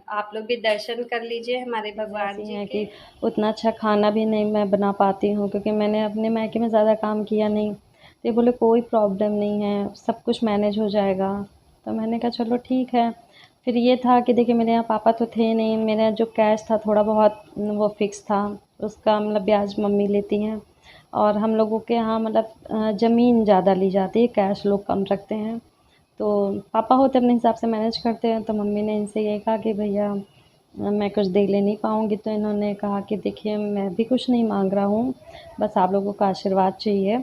आप लोग भी दर्शन कर लीजिए हमारे भगवान ऐसी जी हैं के। कि उतना अच्छा खाना भी नहीं मैं बना पाती हूँ, क्योंकि मैंने अपने मायके में ज़्यादा काम किया नहीं। तो ये बोले कोई प्रॉब्लम नहीं है, सब कुछ मैनेज हो जाएगा। तो मैंने कहा चलो ठीक है। फिर ये था कि देखिए मेरे यहाँ पापा तो थे नहीं, मेरा जो कैश था थोड़ा बहुत वो फिक्स था, उसका मतलब ब्याज मम्मी लेती हैं। और हम लोगों के यहाँ मतलब ज़मीन ज़्यादा ली जाती है, कैश लोग कम रखते हैं। तो पापा होते अपने हिसाब से मैनेज करते हैं, तो मम्मी ने इनसे ये कहा कि भैया मैं कुछ दे ले नहीं पाऊँगी। तो इन्होंने कहा कि देखिए मैं भी कुछ नहीं मांग रहा हूँ, बस आप लोगों का आशीर्वाद चाहिए।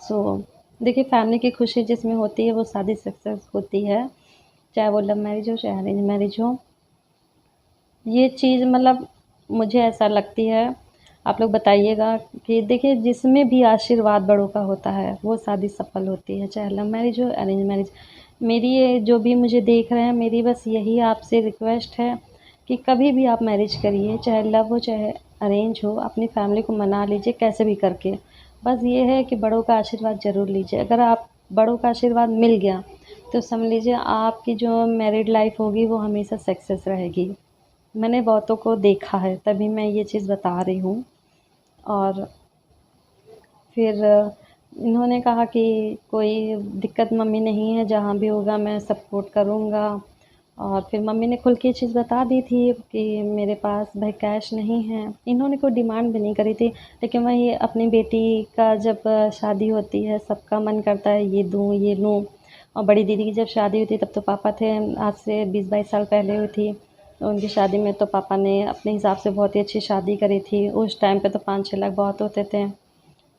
सो देखिए फैमिली की खुशी जिसमें होती है वो शादी सक्सेस होती है, चाहे वो लव मैरिज हो चाहे अरेंज मैरिज हो। ये चीज़ मतलब मुझे ऐसा लगती है, आप लोग बताइएगा कि देखिए जिसमें भी आशीर्वाद बड़ों का होता है वो शादी सफल होती है, चाहे लव मैरिज हो अरेंज मैरिज। मेरी ये जो भी मुझे देख रहे हैं, मेरी बस यही आपसे रिक्वेस्ट है कि कभी भी आप मैरिज करिए, चाहे लव हो चाहे अरेंज हो, अपनी फैमिली को मना लीजिए कैसे भी करके। बस ये है कि बड़ों का आशीर्वाद ज़रूर लीजिए। अगर आप बड़ों का आशीर्वाद मिल गया तो समझ लीजिए आपकी जो मैरिड लाइफ होगी वो हमेशा सक्सेस रहेगी। मैंने बहुतों को देखा है, तभी मैं ये चीज़ बता रही हूँ। और फिर इन्होंने कहा कि कोई दिक्कत मम्मी नहीं है, जहाँ भी होगा मैं सपोर्ट करूँगा। और फिर मम्मी ने खुल के ये चीज़ बता दी थी कि मेरे पास भाई कैश नहीं है। इन्होंने कोई डिमांड भी नहीं करी थी, लेकिन वही अपनी बेटी का जब शादी होती है सबका मन करता है ये दूँ ये लूँ। और बड़ी दीदी की जब शादी हुई थी तब तो पापा थे, आज से 20-22 साल पहले हुई थी। तो उनकी शादी में तो पापा ने अपने हिसाब से बहुत ही अच्छी शादी करी थी। उस टाइम पे तो 5-6 लाख बहुत होते थे।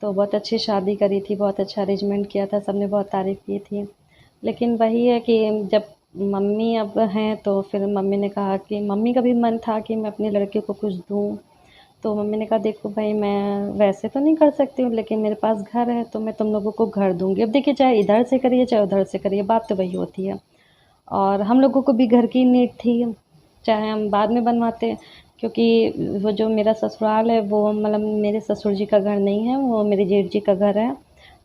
तो बहुत अच्छी शादी करी थी, बहुत अच्छा अरेंजमेंट किया था, सबने बहुत तारीफ़ की थी। लेकिन वही है कि जब मम्मी अब हैं तो फिर मम्मी ने कहा कि मम्मी का भी मन था कि मैं अपने लड़के को कुछ दूँ। तो मम्मी ने कहा देखो भाई मैं वैसे तो नहीं कर सकती हूँ, लेकिन मेरे पास घर है तो मैं तुम लोगों को घर दूँगी। अब देखिए चाहे इधर से करिए चाहे उधर से करिए, बात तो वही होती है। और हम लोगों को भी घर की नीड थी, चाहे हम बाद में बनवाते, क्योंकि वो जो मेरा ससुराल है वो मतलब मेरे ससुर जी का घर नहीं है, वो मेरे जेठ जी का घर है।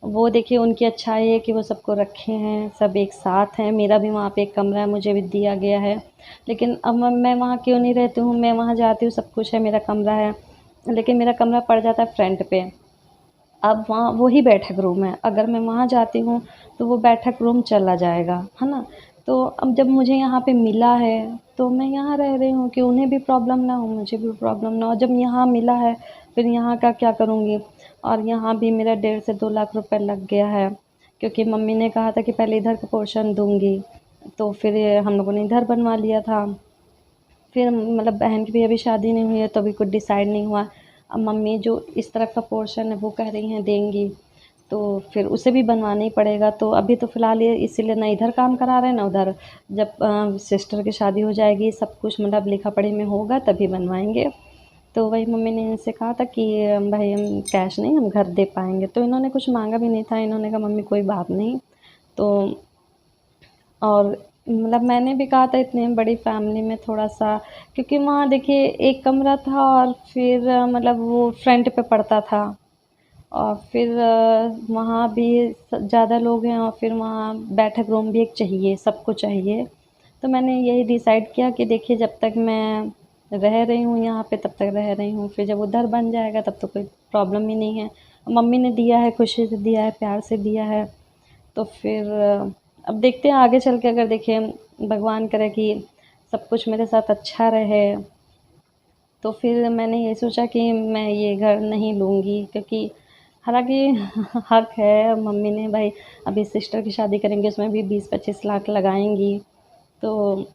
वो देखिए उनकी अच्छाई है कि वो सबको रखे हैं, सब एक साथ हैं। मेरा भी वहाँ पे एक कमरा है, मुझे भी दिया गया है। लेकिन अब मैं वहाँ क्यों नहीं रहती हूँ, मैं वहाँ जाती हूँ, सब कुछ है, मेरा कमरा है, लेकिन मेरा कमरा पड़ जाता है फ्रंट पे। अब वहाँ वही बैठक रूम है, अगर मैं वहाँ जाती हूँ तो वो बैठक रूम चला जाएगा, है ना? तो अब जब मुझे यहाँ पे मिला है तो मैं यहाँ रह रही हूँ कि उन्हें भी प्रॉब्लम ना हो, मुझे भी प्रॉब्लम ना हो। जब यहाँ मिला है फिर यहाँ का क्या करूँगी? और यहाँ भी मेरा 1.5 से 2 लाख रुपए लग गया है, क्योंकि मम्मी ने कहा था कि पहले इधर का पोर्शन दूँगी, तो फिर हम लोगों ने इधर बनवा लिया था। फिर मतलब बहन की भी अभी शादी नहीं हुई है तो अभी कुछ डिसाइड नहीं हुआ। अब मम्मी जो इस तरफ का पोर्शन है वो कह रही हैं देंगी, तो फिर उसे भी बनवाना ही पड़ेगा। तो अभी तो फ़िलहाल ये इसीलिए ना इधर काम करा रहे हैं ना उधर। जब सिस्टर की शादी हो जाएगी सब कुछ मतलब लिखा-पढ़ी में होगा तभी बनवाएँगे। तो वही मम्मी ने इनसे कहा था कि भाई हम कैश नहीं हम घर दे पाएँगे, तो इन्होंने कुछ माँगा भी नहीं था। इन्होंने कहा मम्मी कोई बात नहीं। तो और मतलब मैंने भी कहा था इतनी बड़ी फैमिली में थोड़ा-सा, क्योंकि वहाँ देखिए एक कमरा था और फिर मतलब वो फ्रंट पे पड़ता था। और फिर वहाँ भी ज़्यादा लोग हैं और फिर वहाँ बैठक रूम भी एक चाहिए, सबको चाहिए। तो मैंने यही डिसाइड किया कि देखिए जब तक मैं रह रही हूँ यहाँ पे तब तक रह रही हूँ, फिर जब उधर बन जाएगा तब तो कोई प्रॉब्लम ही नहीं है। मम्मी ने दिया है, खुशी से दिया है, प्यार से दिया है। तो फिर अब देखते हैं आगे चल के, अगर देखिए भगवान करे कि सब कुछ मेरे साथ अच्छा रहे, तो फिर मैंने ये सोचा कि मैं ये घर नहीं लूँगी, क्योंकि हालाँकि हक है मम्मी ने भाई, अभी सिस्टर की शादी करेंगे उसमें भी 20-25 लाख लगाएँगी, तो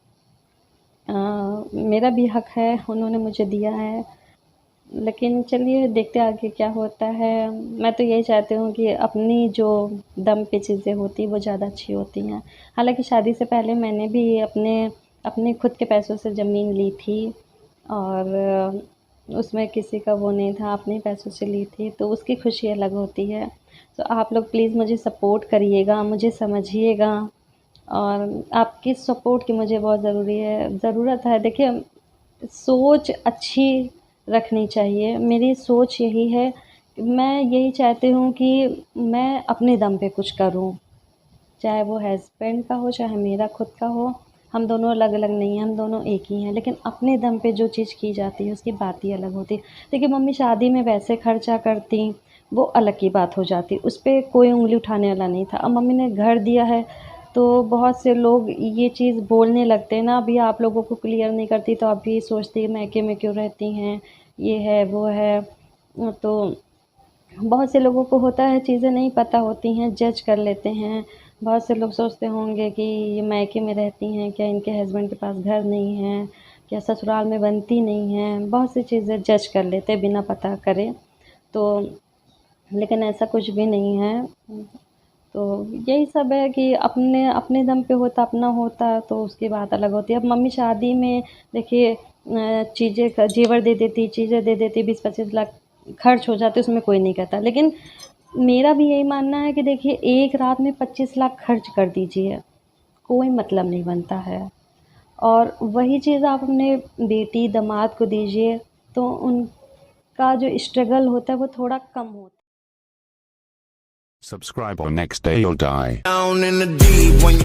अ, मेरा भी हक है, उन्होंने मुझे दिया है। लेकिन चलिए देखते हैं आगे क्या होता है। मैं तो यही चाहती हूँ कि अपनी जो दम पे चीज़ें होती हैं वो ज़्यादा अच्छी होती हैं। हालाँकि शादी से पहले मैंने भी अपने अपने खुद के पैसों से ज़मीन ली थी, और उसमें किसी का वो नहीं था, अपने पैसों से ली थी, तो उसकी खुशी अलग होती है। तो आप लोग प्लीज़ मुझे सपोर्ट करिएगा, मुझे समझिएगा, और आपकी सपोर्ट की मुझे बहुत ज़रूरत है। देखिए सोच अच्छी रखनी चाहिए। मेरी सोच यही है कि मैं यही चाहती हूँ कि मैं अपने दम पे कुछ करूँ, चाहे वो हस्बैंड का हो, चाहे मेरा खुद का हो। हम दोनों अलग अलग नहीं हैं, हम दोनों एक ही हैं, लेकिन अपने दम पे जो चीज़ की जाती है उसकी बात ही अलग होती है। देखिए मम्मी शादी में वैसे खर्चा करती, वो अलग की बात हो जाती, उस पे कोई उँगली उठाने वाला नहीं था। अब मम्मी ने घर दिया है तो बहुत से लोग ये चीज़ बोलने लगते हैं ना, अभी आप लोगों को क्लियर नहीं करती तो आप भी सोचती हैं मायके में क्यों रहती हैं, ये है वो है। तो बहुत से लोगों को होता है, चीज़ें नहीं पता होती हैं, जज कर लेते हैं। बहुत से लोग सोचते होंगे कि ये मायके में रहती हैं, क्या इनके हस्बैंड के पास घर नहीं है, क्या ससुराल में बनती नहीं हैं, बहुत सी चीज़ें जज कर लेते हैं बिना पता करे। तो लेकिन ऐसा कुछ भी नहीं है। तो यही सब है कि अपने अपने दम पे होता, अपना होता तो उसकी बात अलग होती है। अब मम्मी शादी में देखिए चीज़ें जेवर दे देती, चीज़ें दे देती, 20-25 लाख खर्च हो जाते, उसमें कोई नहीं कहता। लेकिन मेरा भी यही मानना है कि देखिए एक रात में 25 लाख खर्च कर दीजिए, कोई मतलब नहीं बनता है। और वही चीज़ आप अपने बेटी, दामाद को दीजिए तो उनका जो स्ट्रगल होता है वो थोड़ा कम होता है। Subscribe or next day you'll die. Down in the deep when